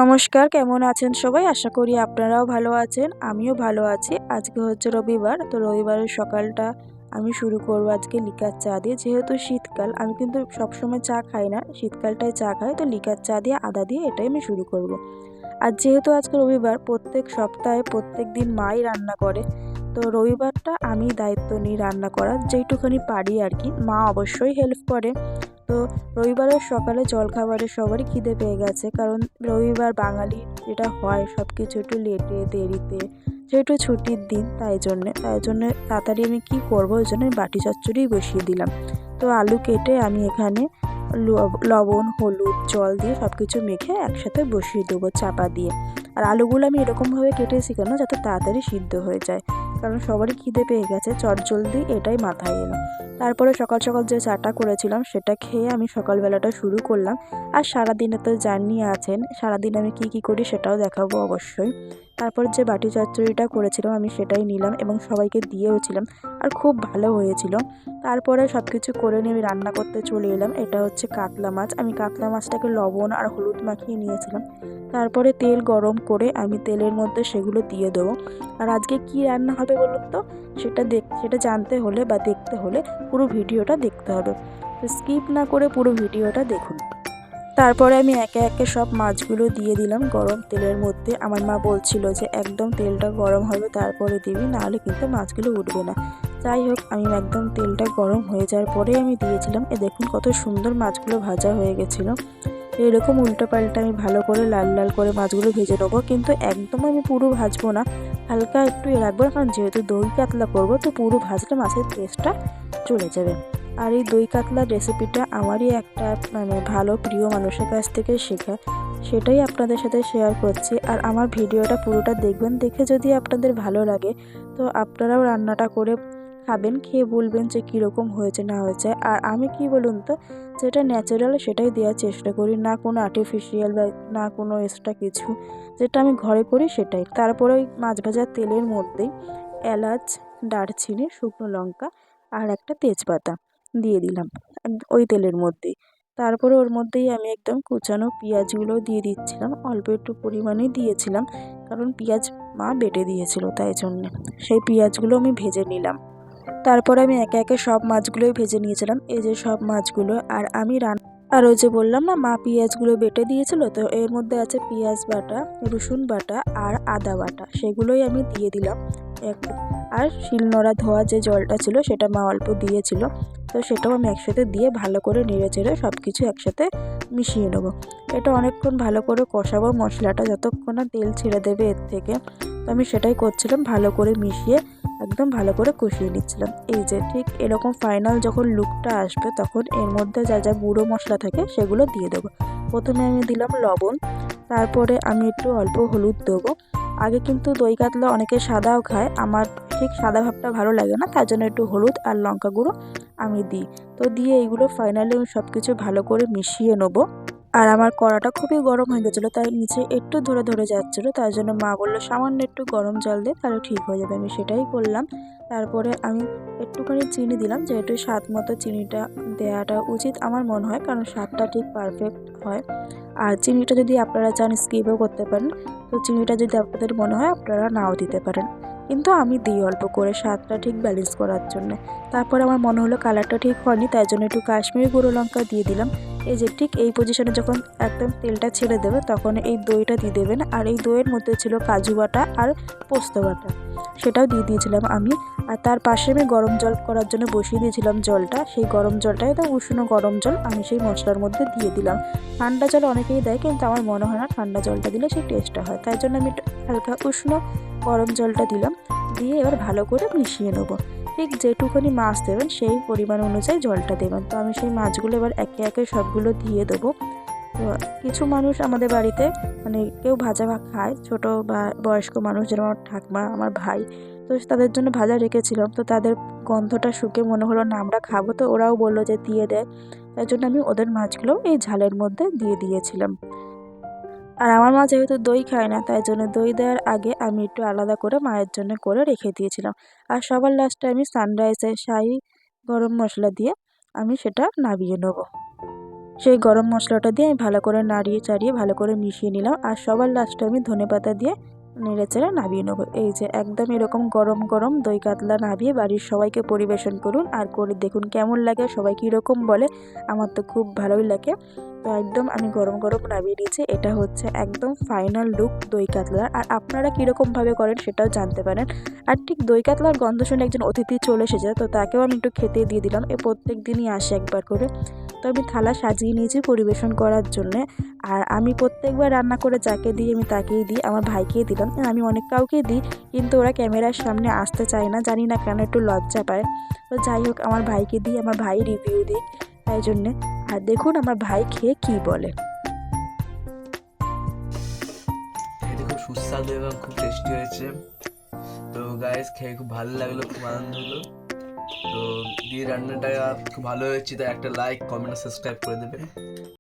নমস্কার, কেমন আছেন সবাই? আশা করি আপনারাও ভালো আছেন। আমিও ভালো আছি। আজকে হচ্ছে রবিবার। তো রবিবারের সকালটা আমি শুরু করব আজকে লিকার চা দিয়ে। যেহেতু শীতকাল, আমি কিন্তু সবসময় চা খাই না। শীতকালটায় চা খাই। তো লিকার চা দিয়ে আদা দিয়ে এটাই আমি শুরু করব। আর যেহেতু আজকে রবিবার, প্রত্যেক সপ্তাহে প্রত্যেক দিন মাই রান্না করে। তো রবিবারটা আমি দায়িত্ব নিই রান্না করার, যেইটুখানি পারি আর কি। মা অবশ্যই হেল্প করে। তো রবিবারের সকালে জলখাবারে সবারই খিদে পেয়ে গেছে, কারণ রবিবার বাঙালির যেটা হয় সব কিছু একটু লেটে দেরিতে, যেহেতু ছুটির দিন তাই জন্যে তাড়াতাড়ি আমি কী করবো, ওই জন্য বাটি চচ্চড়িই বসিয়ে দিলাম। তো আলু কেটে আমি এখানে লবণ হলুদ জল দিয়ে সব কিছু মেখে একসাথে বসিয়ে দেবো চাপা দিয়ে। আর আলুগুলো আমি এরকমভাবে কেটেছি কেন, যাতে তাড়াতাড়ি সিদ্ধ হয়ে যায়, কারণ সবারই খিদে পেয়ে গেছে, চটজলদি এটাই মাথায় এলো। তারপরে সকাল সকাল যে চাটা করেছিলাম সেটা খেয়ে আমি সকালবেলাটা শুরু করলাম। আর সারাদিনে তো জার্নি আছেন, সারাদিন আমি কি করি সেটাও দেখাবো অবশ্যই। তারপর যে বাটি চচ্চড়িটা করেছিলাম আমি সেটাই নিলাম এবং সবাইকে দিয়েওছিলাম, আর খুব ভালো হয়েছিল। তারপরে সব কিছু করে নিয়ে আমি রান্না করতে চলে এলাম। এটা হচ্ছে কাতলা মাছ। আমি কাতলা মাছটাকে লবণ আর হলুদ মাখিয়ে নিয়েছিলাম। তারপরে তেল গরম করে আমি তেলের মধ্যে সেগুলো দিয়ে দেবো। আর আজকে কি রান্না হবে বলুন তো? সেটা জানতে হলে বা দেখতে হলে পুরো ভিডিওটা দেখতে হবে। তো স্কিপ না করে পুরো ভিডিওটা দেখুন। তারপরে আমি একে একে সব মাছগুলো দিয়ে দিলাম গরম তেলের মধ্যে। আমার মা বলছিল যে একদম তেলটা গরম হবে তারপরে দিবি, নাহলে কিন্তু মাছগুলো উঠবে না। যাই হোক, আমি একদম তেলটা গরম হয়ে যাওয়ার পরে আমি দিয়েছিলাম। দেখুন কত সুন্দর মাছগুলো ভাজা হয়ে গেছিলো। এরকম উল্টো পাল্টা আমি ভালো করে লাল লাল করে মাছগুলো ভেজে নেবো, কিন্তু একদম আমি পুরো ভাজবো না, হালকা একটু রাখবো, কারণ যেহেতু দই কাতলা করবো তো পুরো ভাজলে মাছের টেস্টটা চলে যাবে। আর এই দই কাতলার রেসিপিটা আমারই একটা ভালো প্রিয় মানুষের কাছ থেকে শেখা, সেটাই আপনাদের সাথে শেয়ার করছি। আর আমার ভিডিওটা পুরোটা দেখবেন, দেখে যদি আপনাদের ভালো লাগে তো আপনারাও রান্নাটা করে খাবেন, খেয়ে বলবেন যে কীরকম হয়েছে না হয়েছে। আর আমি কি বলুন তো, যেটা ন্যাচারাল সেটাই দেওয়ার চেষ্টা করি, না কোনো আর্টিফিশিয়াল বা না কোনো এক্সট্রা কিছু। যেটা আমি ঘরে করি সেটাই। তারপরে ওই মাছ ভাজার তেলের মধ্যেই এলাচ, দারচিনি, শুকনো লঙ্কা আর একটা তেজপাতা দিয়ে দিলাম ওই তেলের মধ্যেই। তারপরে ওর মধ্যেই আমি একদম কুচানো পেঁয়াজগুলো দিয়ে দিচ্ছিলাম, অল্প একটু পরিমাণেই দিয়েছিলাম, কারণ পেঁয়াজ মা বেটে দিয়েছিল তাই জন্যে। সেই পেঁয়াজগুলো আমি ভেজে নিলাম। তারপরে আমি একে একে সব মাছগুলোই ভেজে নিয়েছিলাম, এই যে সব মাছগুলো। আর আমি আর ওই যে বললাম না মা পেঁয়াজগুলো বেটে দিয়েছিল, তো এর মধ্যে আছে পেঁয়াজ বাটা, রসুন বাটা আর আদা বাটা, সেগুলোই আমি দিয়ে দিলাম একটু। আর শিলনোড়া ধোয়া যে জলটা ছিল সেটা মা অল্প দিয়েছিল, তো সেটাও আমি একসাথে দিয়ে ভালো করে নেড়ে চেড়ে সব কিছু একসাথে মিশিয়ে নেবো। এটা অনেকক্ষণ ভালো করে কষাবো মশলাটা, যতক্ষণ না তেল ছেড়ে দেবে এর থেকে। তো আমি সেটাই করছিলাম, ভালো করে মিশিয়ে একদম ভালো করে কষিয়ে নিচ্ছিলাম। এই যে ঠিক এরকম ফাইনাল যখন লুকটা আসবে তখন এর মধ্যে যা যা গুঁড়ো মশলা থাকে সেগুলো দিয়ে দেবো। প্রথমে আমি দিলাম লবণ, তারপরে আমি একটু অল্প হলুদ দেবো। আগে কিন্তু দই কাতলা অনেকে সাদাও খায়, আমার ঠিক সাদা ভাবটা ভালো লাগে না, তার জন্য একটু হলুদ আর লঙ্কা গুঁড়ো আমি দিই। তো দিয়ে এইগুলো ফাইনালি আমি সব কিছু ভালো করে মিশিয়ে নেবো। আর আমার কড়াটা খুবই গরম হয়ে গেছিলো, তাই নিচে একটু ধরে ধরে যাচ্ছিলো, তার জন্য মা বললো সামান্য একটু গরম জল দে, তাহলে ঠিক হয়ে যাবে। আমি সেটাই করলাম। তারপরে আমি একটুখানি চিনি দিলাম, যেহেতু স্বাদ মতো চিনিটা দেওয়াটা উচিত আমার মনে হয়, কারণ স্বাদটা ঠিক পারফেক্ট হয়। আর চিনিটা যদি আপনারা চান স্কিপও করতে পারেন, তো চিনিটা যদি আপনাদের মনে হয় আপনারা নাও দিতে পারেন, কিন্তু আমি দিই অল্প করে স্বাদটা ঠিক ব্যালেন্স করার জন্য। তারপরে আমার মনে হলো কালারটা ঠিক হয়নি, তাই জন্য একটু কাশ্মীরি গুঁড়ো লঙ্কা দিয়ে দিলাম। এই যে ঠিক এই পজিশনে যখন একদম তেলটা ছেড়ে দেবে তখন এই দইটা দিয়ে দেবেন। আর এই দইয়ের মধ্যে ছিল কাজু বাটা আর পোস্ত বাটা, সেটাও দিয়ে দিয়েছিলাম আমি। আর তার পাশে আমি গরম জল করার জন্য বসিয়ে দিয়েছিলাম জলটা, সেই গরম জলটা একদম উষ্ণ গরম জল আমি সেই মশলার মধ্যে দিয়ে দিলাম। ঠান্ডা জল অনেকেই দেয়, কিন্তু আমার মনে হয় না ঠান্ডা জলটা দিলে সেই টেস্টটা হয়, তাই জন্য আমি হালকা উষ্ণ গরম জলটা দিলাম। দিয়ে এবার ভালো করে মিশিয়ে নেবো। ঠিক যেটুকুনি মাছ দেবেন সেই পরিমাণ অনুযায়ী জলটা দেবেন। তো আমি সেই মাছগুলো এবার একে একে সবগুলো দিয়ে দেবো। তো কিছু মানুষ আমাদের বাড়িতে কেউ ভাজা খায়, ছোট বা বয়স্ক মানুষ, যেমন আমার ঠাকুমা, আমার ভাই, তো তাদের জন্য ভাজা রেখেছিলাম। তো তাদের গন্ধটা শুকে মনে হলো না আমরা খাবো, তো ওরাও বললো যে দিয়ে দেয়, তাই জন্য আমি ওদের মাছগুলো এই ঝালের মধ্যে দিয়ে দিয়েছিলাম। আর আমার মা যেহেতু দই খায় না, তাই জন্য দই দেওয়ার আগে আমি একটু আলাদা করে মায়ের জন্য করে রেখে দিয়েছিলাম। আর সবার লাস্টে আমি সানরাইসের শাহি গরম মশলা দিয়ে আমি সেটা নামিয়ে নেবো। সেই গরম মশলাটা দিয়ে আমি ভালো করে নাড়িয়ে চাড়িয়ে ভালো করে মিশিয়ে নিলাম। আর সবার লাস্টে আমি ধনেপাতা দিয়ে নেড়েচেড়ে নামিয়ে নেবো। এই যে একদম এরকম গরম গরম দই কাতলা নামিয়ে বাড়ির সবাইকে পরিবেশন করুন আর করে দেখুন কেমন লাগে, সবাই কীরকম বলে। আমার তো খুব ভালোই লাগে। তো একদম আমি গরম গরম নামিয়ে নিয়েছি। এটা হচ্ছে একদম ফাইনাল লুক দই কাতলার। আর আপনারা কীরকমভাবে করেন সেটাও জানতে পারেন। আর ঠিক দই কাতলার গন্ধ শুনে একজন অতিথি চলে এসেছে, তো তাকেও আমি একটু খেতে দিয়ে দিলাম। এ প্রত্যেক দিনই আসে একবার করে। তো আমি থালা সাজিয়ে নিয়েছি পরিবেশন করার জন্যে। আর আমি প্রত্যেকবার রান্না করে যাকে দিই আমি তাকেই দিই, আমার ভাইকেই দিলাম। আমি অনেক কাউকেই দিই, কিন্তু ওরা ক্যামেরার সামনে আসতে চায় না, জানি না কেন, একটু লজ্জা পায়। তো যাই হোক, আমার ভাইকে দিই, আমার ভাই রিভিউ দিই তাই জন্যে। আর দেখুন আমার ভাই খেয়ে কী বলে। খেতে খুব সুস্বাদু এবং খুব টেস্টি হয়েছে। তো গাইস খেয়ে খুব ভালো লাগলো, খুব আনন্দ হলো। তো দিয়ে রান্নাটা খুব ভালো হয়েছে, তাই একটা লাইক, কমেন্ট, সাবস্ক্রাইব করে দেবে।